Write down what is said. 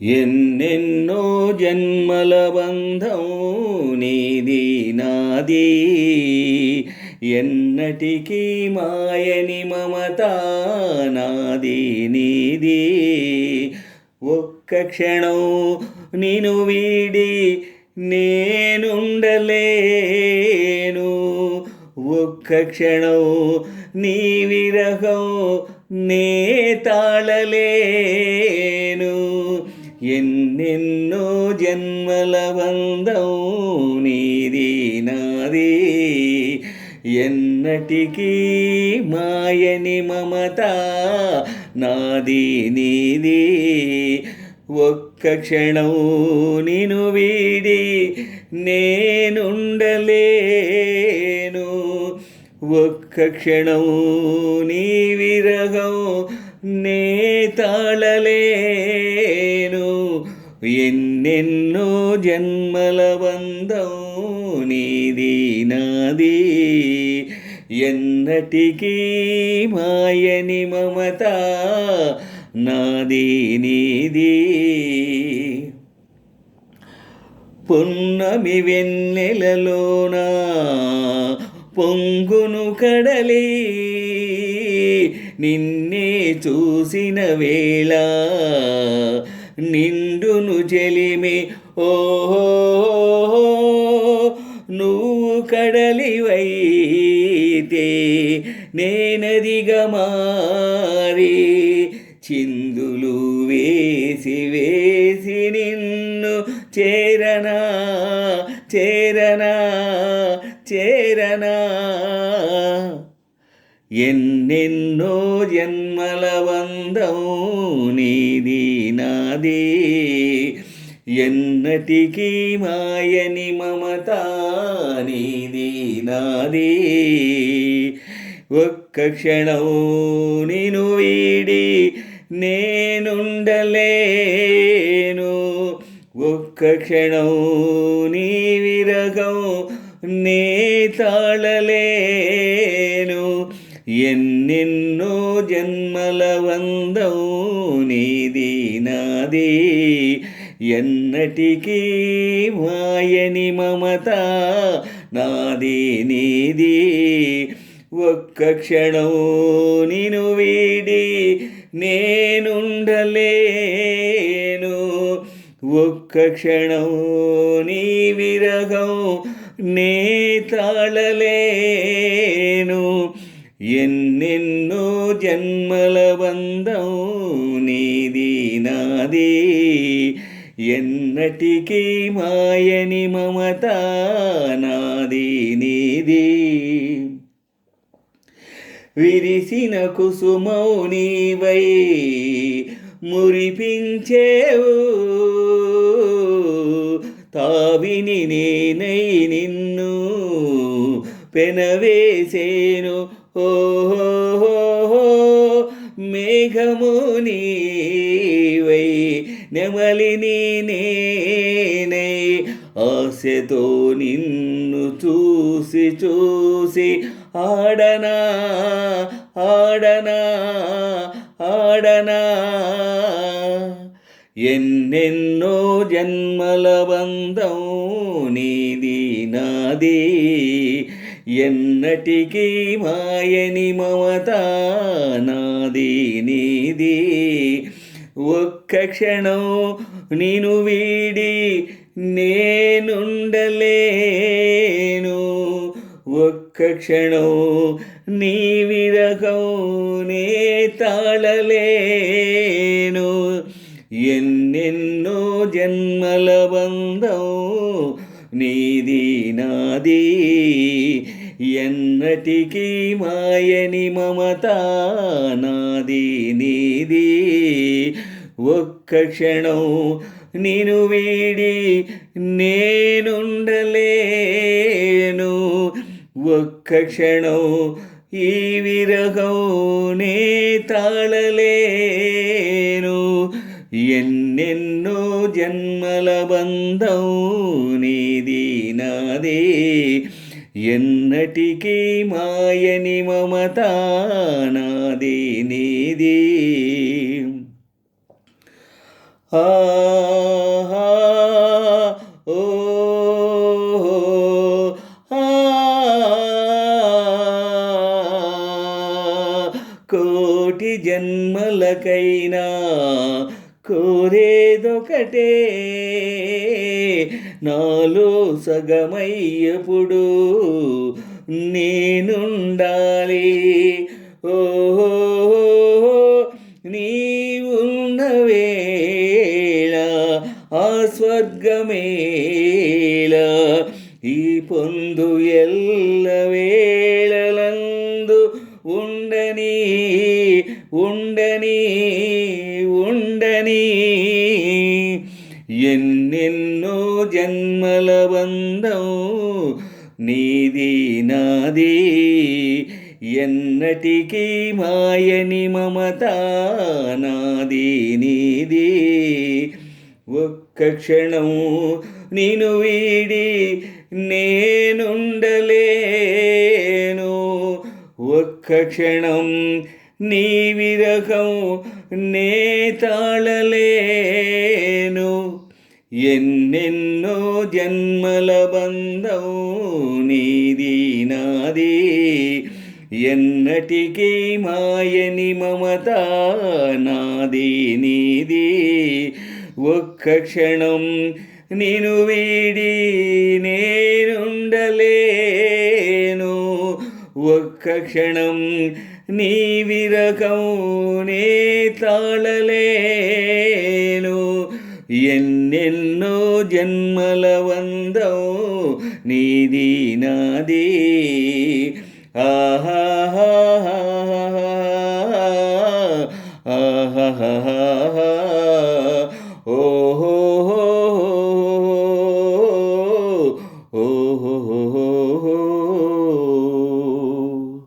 ఎన్నెన్నో జన్మల బంధం నీది నాది, ఎన్నటికీ మాయని మమత నాది నీది. ఒక్క క్షణం నిను వీడి నేనుండలేను, ఒక్క క్షణం నీ విరహం నే తాళలేను. ఎన్నెన్నో జన్మల బంధం నీది నాది, ఎన్నటికీ మాయని మమత నాది నీది. ఒక్క క్షణం నిను వీడి నేనుండలేను, ఒక్క క్షణం నీ విరహం నే తాళలేను. ఎన్నెన్నో జన్మల బంధం నీది నాది, ఎన్నటికీ మాయని మమత నాది నీది. పున్నమి వెన్నెలలోన పొంగును కడలి, నిన్నే చూసిన వేళ నిండును చెలిమి. ఓహో నువ్వు కడలివైతే నేనదిగా మారి, చిందులు వేసి వేసి నిన్ను చేరనా చేరనా చేరనా. ఎన్నెన్నో జన్మల బంధం నీది నాది, ఎన్నటికీ మాయని మమత నీది నాది. ఒక్క క్షణం నిను వీడి నేనుండలేను, ఒక్క క్షణం నీ విరహం నే తాళలేను. ఎన్నెన్నో జన్మల బంధం నీది నాది, ఎన్నటికీ మాయని మమత నాది నీది. ఒక్క క్షణం నిను వీడి నేనుండలేను, ఒక్క క్షణం నీ విరహం నే తాళలేను. ఎన్నెన్నో జన్మల బంధం నీది నాది, ఎన్నటికీ మాయని మమత నాది నీది. విరిసిన కుసుమౌ నీవై మురిపించేవు, తావిని నేనై నిన్ను పెనవేసేను. ఓహో మేఘము నీవై నెమలిని నేనై, ఆశతో నిన్ను చూసి చూసి ఆడనా ఆడనా ఆడనా. ఎన్నెన్నో జన్మల బంధం నీది నాది, ఎన్నటికీ మాయని మమత నాది నీది. ఒక్క క్షణం నిను వీడి నేనుండలేను, ఒక్క క్షణం నీ విరహం నే తాళలేను. ఎన్నెన్నో జన్మల బంధం నీది నాది, ఎన్నటికీ మాయని మమత నాది నీది. ఒక్క క్షణం నిను వీడి నేనుండలేను, ఒక్క క్షణం ఈ విరహం నే తాళలేను. ఎన్నెన్నో జన్మల బంధం నీది నాది, ఎన్నటికీ మాయని మమత నాది నీది. ఆహా ఓహో ఆ కోటి జన్మలకైనా కోరేదొకటే నాలో సగమయ్యప్పుడు నేనుండాలి ఓహో నీవున్న వేళ ఆ స్వర్గమేళ ఈ పొందు ఎల్ల వేళలందు ఉండని ఉండని ఉండని ఎన్నెన్నో జన్మల బంధం నీది నాది ఎన్నటికీ మాయని మమత నాది నీది ఒక్క క్షణం నిన్ను వీడి నేనుండలేను ఒక్క క్షణం నీ విరహం నే తాళలేను ఎన్నెన్నో జన్మల బంధం నీది నాది ఎన్నటికీ మాయని మమత నాది నీది ఒక్క క్షణం నిన్ను వీడి నేనుండలేను ఒక్క క్షణం నీ విరహం నే తాళలేను ఎన్నెన్నో జన్మల బంధం నీది నాది ఆహా ఆహా ఓహో ఓ